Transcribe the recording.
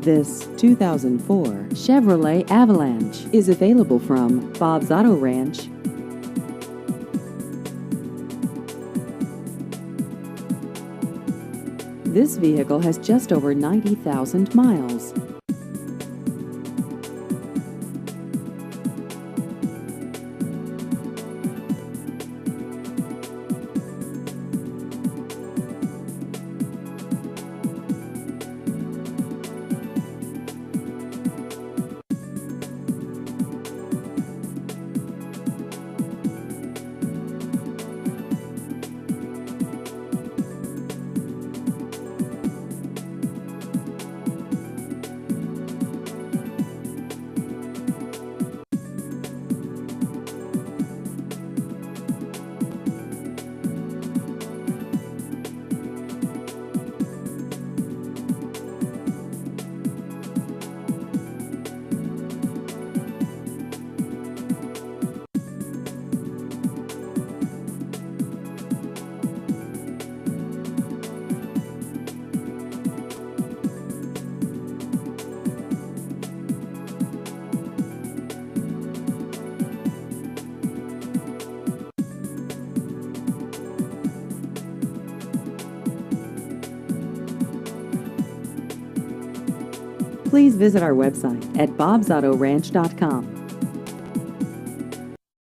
This 2004 Chevrolet Avalanche is available from Bob's Auto Ranch. This vehicle has just over 90,000 miles. Please visit our website at bobsautoranch.com.